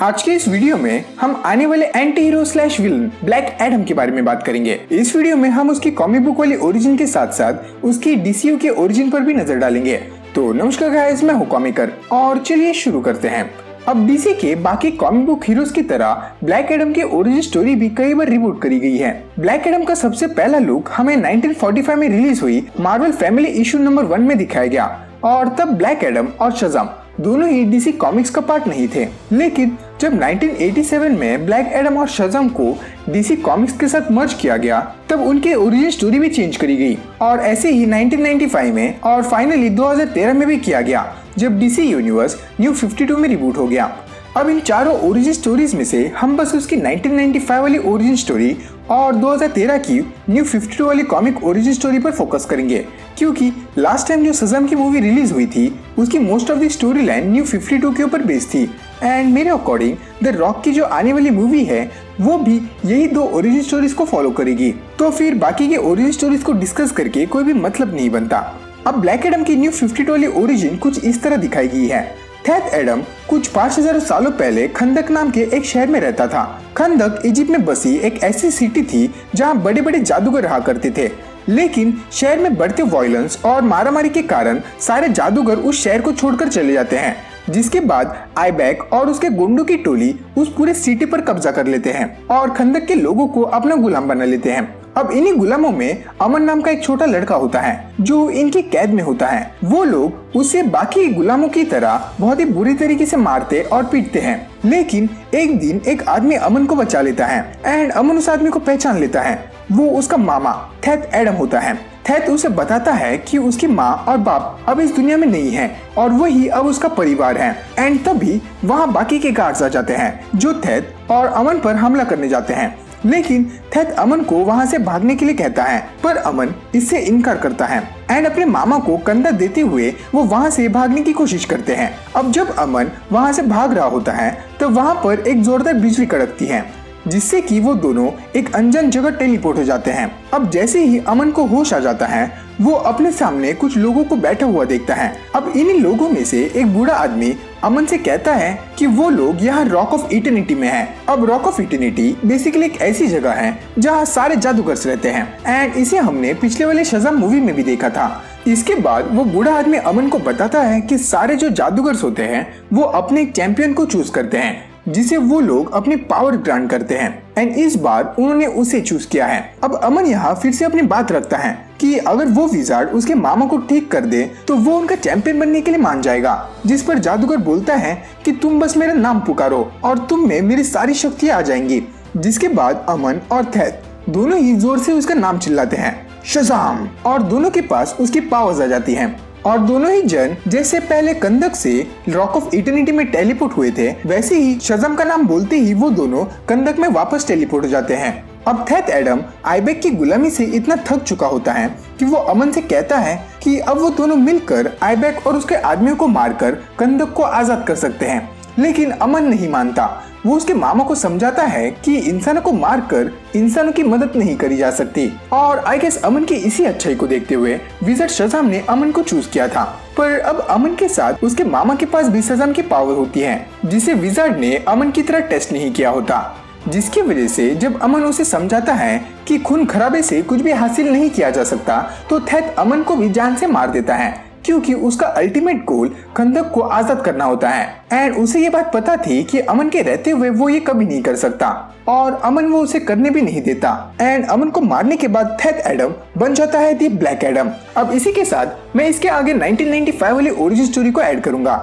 आज के इस वीडियो में हम आने वाले anti hero slash villain black Adam के बारे में बात करेंगे। इस वीडियो में हम उसकी कॉमिक बुक वाली ओरिजिन के साथ साथ उसकी डीसीयू के ओरिजिन पर भी नजर डालेंगे। तो नमस्कार गाइस, मैं हूँ कॉमिकर और चलिए शुरू करते हैं। अब डीसी के बाकी कॉमिक बुक हीरोज की तरह ब्लैक एडम की ओरिजिन स्टोरी भी कई बार रिबूट करी गई है। ब्लैक एडम का सबसे पहला लुक हमें 1945 में रिलीज हुई मार्वल फैमिली इशू नंबर 1 में दिखाया गया और तब ब्लैक एडम और शज़ाम दोनों ही डीसी कॉमिक्स का पार्ट नहीं थे। लेकिन जब 1987 में ब्लैक एडम और शज़ाम को डीसी कॉमिक्स के साथ मर्ज किया गया तब उनके ओरिजिन स्टोरी भी चेंज करी गई और ऐसे ही 1995 में और फाइनली 2013 में भी किया गया जब डीसी यूनिवर्स न्यू 52 में रिबूट हो गया। अब इन चारों ओरिजिन स्टोरीज में से हम बस उसकी 1995 वाली ओरिजिन स्टोरी और 2013 की न्यू 52 वाली कॉमिक ओरिजिन स्टोरी पर फोकस करेंगे, क्योंकि लास्ट टाइम जो शज़ाम की मूवी रिलीज हुई थी उसकी most of the story line new 52 के ऊपर बेस्ड थी एंड मेरे अकॉर्डिंग द रॉक की जो आने वाली मूवी है वो भी यही दो ओरिजिन स्टोरीज को फॉलो करेगी। तो फिर बाकी के ओरिजिन स्टोरीज को डिस्कस करके कोई भी मतलब नहीं बनता। अब ब्लैक एडम की न्यू 52 वाली ओरिजिन कुछ इस तरह दिखाई गई है। थेथ एडम कुछ 5000 सालों पहले खंदक नाम के एक शहर में रहता था। खंदक इजिप्ट में बसी एक ऐसी सिटी थी जहां बड़े बड़े जादूगर रहा करते थे, लेकिन शहर में बढ़ते वायलेंस और मारामारी के कारण सारे जादूगर उस शहर को छोड़कर चले जाते हैं, जिसके बाद आईबैक और उसके गुंडों की टोली उस पूरे सिटी पर कब्जा कर लेते हैं और खंदक के लोगों को अपना गुलाम बना लेते हैं। अब इन्हीं गुलामों में अमन नाम का एक छोटा लड़का होता है जो इनकी कैद में होता है। वो लोग उसे बाकी गुलामों की तरह बहुत ही बुरी तरीके से मारते और पीटते हैं, लेकिन एक दिन एक आदमी अमन को बचा लेता है एंड अमन उस आदमी को पहचान लेता है। वो उसका मामा थेथ एडम होता है। थेथ उसे बताता है कि उसकी माँ और बाप अब इस दुनिया में नहीं है और वही अब उसका परिवार है एंड तभी वहाँ बाकी के गार्ड्स आ जाते हैं जो थेथ और अमन पर हमला करने जाते हैं। लेकिन थेथ अमन को वहां से भागने के लिए कहता है, पर अमन इससे इनकार करता है एंड अपने मामा को कंधा देते हुए वो वहां से भागने की कोशिश करते हैं। अब जब अमन वहां से भाग रहा होता है तो वहां पर एक जोरदार बिजली कड़कती है जिससे कि वो दोनों एक अनजान जगह टेलीपोर्ट हो जाते हैं। अब जैसे ही अमन को होश आ जाता है वो अपने सामने कुछ लोगों को बैठा हुआ देखता है। अब इन्हीं लोगों में से एक बूढ़ा आदमी अमन से कहता है कि वो लोग यहाँ रॉक ऑफ इटर्निटी में हैं। अब रॉक ऑफ इटर्निटी बेसिकली एक ऐसी जगह है जहाँ सारे जादूगर रहते हैं एंड इसे हमने पिछले वाले शज़ाम मूवी में भी देखा था। इसके बाद वो बूढ़ा आदमी अमन को बताता है कि सारे जो जादूगर होते हैं वो अपने एक चैंपियन को चूज करते हैं जिसे वो लोग अपनी पावर ग्रांट करते हैं एंड इस बार उन्होंने उसे चूज किया है। अब अमन यहाँ फिर से अपनी बात रखता है कि अगर वो विजार्ड उसके मामा को ठीक कर दे तो वो उनका चैंपियन बनने के लिए मान जाएगा, जिस पर जादूगर बोलता है कि तुम बस मेरा नाम पुकारो और तुम में मेरी सारी शक्तियाँ आ जाएंगी। जिसके बाद अमन और थेथ दोनों ही जोर से उसका नाम चिल्लाते हैं, शज़ाम, और दोनों के पास उसकी पावर्स आ जाती हैं और दोनों ही जन जैसे पहले कंदक से रॉक ऑफ इटर्निटी में टेलीपोर्ट हुए थे वैसे ही शज़ाम का नाम बोलते ही वो दोनों कंदक में वापस टेलीपोर्ट हो जाते हैं। अब थेथ एडम आईबैक की गुलामी से इतना थक चुका होता है कि वो अमन से कहता है कि अब वो दोनों मिलकर आईबैक और उसके आदमियों को मारकर कंदक को आजाद कर सकते हैं, लेकिन अमन नहीं मानता। वो उसके मामा को समझाता है कि इंसानों को मारकर इंसानों की मदद नहीं करी जा सकती और आई गेस अमन की इसी अच्छाई को देखते हुए विजार्ड शज़ाम ने अमन को चूज किया था। पर अब अमन के साथ उसके मामा के पास भी शज़ाम की पावर होती है जिसे विजार्ड ने अमन की तरह टेस्ट नहीं किया होता, जिसकी वजह से जब अमन उसे समझाता है कि खून खराबे से कुछ भी हासिल नहीं किया जा सकता तो थेथ अमन को भी जान से मार देता है, क्योंकि उसका अल्टीमेट गोल खंदक को आजाद करना होता है एंड उसे ये बात पता थी कि अमन के रहते हुए वो ये कभी नहीं कर सकता और अमन वो उसे करने भी नहीं देता एंड अमन को मारने के बाद थेथ एडम बन जाता है दी ब्लैक एडम। अब इसी के साथ मैं इसके आगे 1995 वाली ओरिजिन स्टोरी को ऐड करूंगा।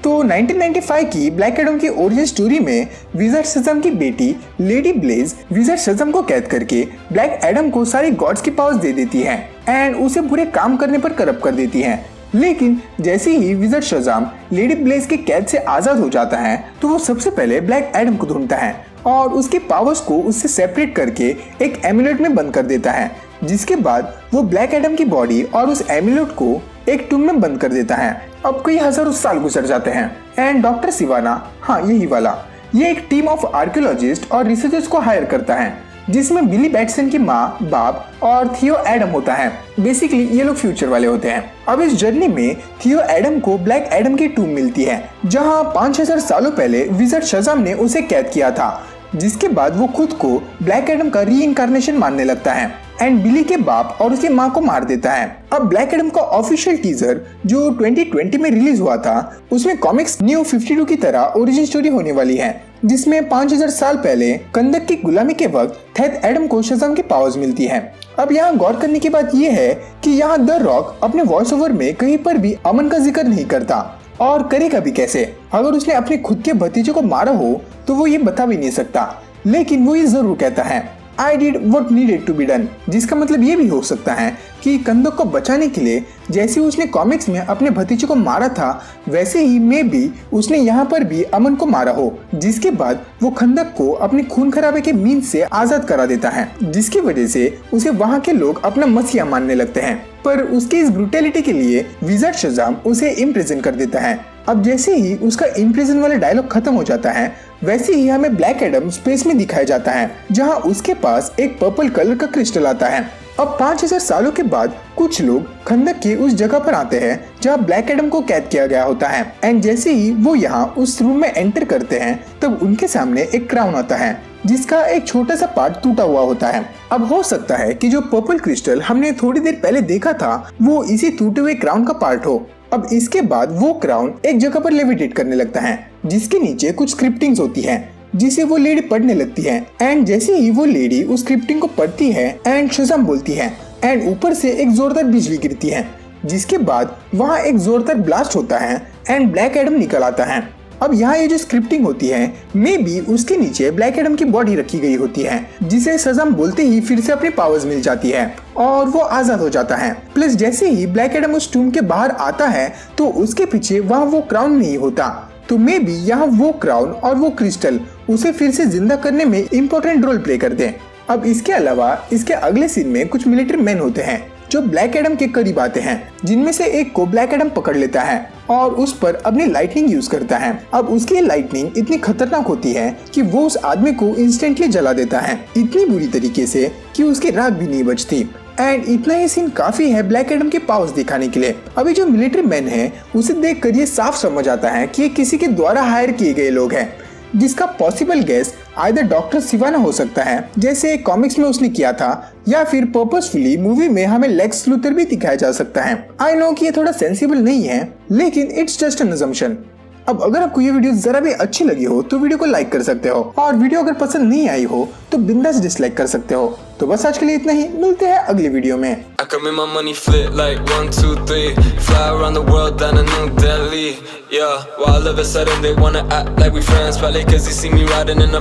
तो 1995 की ब्लैक एडम की ओरिजिन स्टोरी में विजार्ड शज़ाम की बेटी लेडी ब्लेज विजार्ड शज़ाम को कैद करके ब्लैक एडम को सारी गॉड्स की पावर्स दे देती है एंड उसे बुरे काम करने पर करप्ट कर देती है। लेकिन जैसे ही विजार्ड शज़ाम लेडी ब्लेज के कैद से आजाद हो जाता है तो वो सबसे पहले ब्लैक एडम को ढूंढता है और उसके पावर्स को उससे सेपरेट करके एक एमुलेट में बंद कर देता है, जिसके बाद वो ब्लैक एडम की बॉडी और उस एमुलेट को एक टूम में बंद कर देता है। अब कई हजारों साल गुजर जाते हैं एंड डॉक्टर सिवाना, हाँ यही वाला, ये एक टीम ऑफ आर्कियोलॉजिस्ट और रिसर्चर्स को हायर करता है जिसमें बिली बैटसन की माँ, बाप और थियो एडम होता है। बेसिकली ये लोग फ्यूचर वाले होते हैं। अब इस जर्नी में थियो एडम को ब्लैक एडम की टूम मिलती है, जहाँ 5000 सालों पहले विज़ार्ड शज़ाम ने उसे कैद किया था, जिसके बाद वो खुद को ब्लैक एडम का री-इनकार्नेशन मानने लगता है एंड बिली के बाप और उसकी माँ को मार देता है। अब ब्लैक एडम का ऑफिशियल टीजर जो 2020 में रिलीज हुआ था, उसमें कॉमिक्स न्यू 52 की तरह ओरिजिन स्टोरी होने वाली है, जिसमें 5000 साल पहले कंदक की गुलामी के वक्त थेथ एडम को शज़ाम की पावर्स मिलती है। अब यहाँ गौर करने की बात यह है कि यहाँ द रॉक अपने वॉइस ओवर में कहीं पर भी अमन का जिक्र नहीं करता, और करेगा भी कैसे? अगर उसने अपने खुद के भतीजे को मारा हो तो वो ये बता भी नहीं सकता, लेकिन वो ये जरूर कहता है I did what needed to be done, जिसका मतलब ये भी हो सकता है कि कंदक को बचाने के लिए जैसे उसने कॉमिक्स में अपने भतीजे को मारा था, वैसे ही मे भी उसने यहाँ पर भी अमन को मारा हो, जिसके बाद वो खंदक को अपने खून खराबे के मींस से आजाद करा देता है, जिसकी वजह से उसे वहाँ के लोग अपना मसीहा मानने लगते हैं। पर उसकी इस ब्रूटैलिटी के लिए विज़ार्ड शज़ाम उसे इम्प्रिजन कर देता है। अब जैसे ही उसका इम्प्रिजन वाला डायलॉग खत्म हो जाता है, वैसे ही हमें ब्लैक एडम स्पेस में दिखाया जाता है, जहां उसके पास एक पर्पल कलर का क्रिस्टल आता है। अब 5000 सालों के बाद कुछ लोग खंदक की उस जगह पर आते हैं जहां ब्लैक एडम को कैद किया गया होता है एंड जैसे ही वो यहाँ उस रूम में एंटर करते हैं, तब उनके सामने एक क्राउन आता है जिसका एक छोटा सा पार्ट टूटा हुआ होता है। अब हो सकता है कि जो पर्पल क्रिस्टल हमने थोड़ी देर पहले देखा था वो इसी टूटे हुए क्राउन का पार्ट हो। अब इसके बाद वो क्राउन एक जगह पर लेविटेट करने लगता है, जिसके नीचे कुछ स्क्रिप्टिंग्स होती हैं, जिसे वो लेडी पढ़ने लगती है एंड जैसे ही वो लेडी उस स्क्रिप्टिंग को पढ़ती है एंड शज़ाम बोलती है एंड ऊपर से एक जोरदार बिजली गिरती है, जिसके बाद वहाँ एक जोरदार ब्लास्ट होता है एंड ब्लैक एडम निकल आता है। अब यहाँ ये जो स्क्रिप्टिंग होती है, मे बी उसके नीचे ब्लैक एडम की बॉडी रखी गई होती है, जिसे शज़ाम बोलते ही फिर से अपनी पावर्स मिल जाती है और वो आजाद हो जाता है। प्लस जैसे ही ब्लैक एडम उस टूम के बाहर आता है तो उसके पीछे वहाँ वो क्राउन नहीं होता, तो मे बी यहाँ वो क्राउन और वो क्रिस्टल उसे फिर से जिंदा करने में इम्पोर्टेंट रोल प्ले करते हैं। अब इसके अलावा इसके अगले सीन में कुछ मिलिट्री मैन होते हैं जो ब्लैक एडम के करीब आते हैं, जिनमें से एक को ब्लैक एडम पकड़ लेता है और उस पर अपनी लाइटनिंग यूज करता है। अब उसकी लाइटनिंग इतनी खतरनाक होती है कि वो उस आदमी को इंस्टेंटली जला देता है, इतनी बुरी तरीके से कि उसकी राख भी नहीं बचती। एंड इतना ही सीन काफी है ब्लैक एडम के पावर्स दिखाने के लिए। अभी जो मिलिट्री मैन है उसे देखकर ये साफ समझ आता है कि ये किसी के द्वारा हायर किए गए लोग हैं, जिसका possible guess either doctor Sivana हो सकता है जैसे कॉमिक्स में उसने किया था, या फिर पर्पसफुली मूवी में हमें लेक्स लूथर भी दिखाया जा सकता है। आई नो कि ये थोड़ा सेंसिबल नहीं है, लेकिन इट्स जस्ट एन अजम्पशन। अब अगर आपको ये वीडियो जरा भी अच्छी लगी हो तो वीडियो को लाइक कर सकते हो, और वीडियो अगर पसंद नहीं आई हो तो बिंदास डिसलाइक कर सकते हो। तो बस आज के लिए इतना ही, मिलते हैं अगली वीडियो में। I come in my money flip like 1, 2, 3. Fly around the world down to New Delhi. Yeah, while all of a sudden they wanna act like we friends, probably 'cause they see me riding in a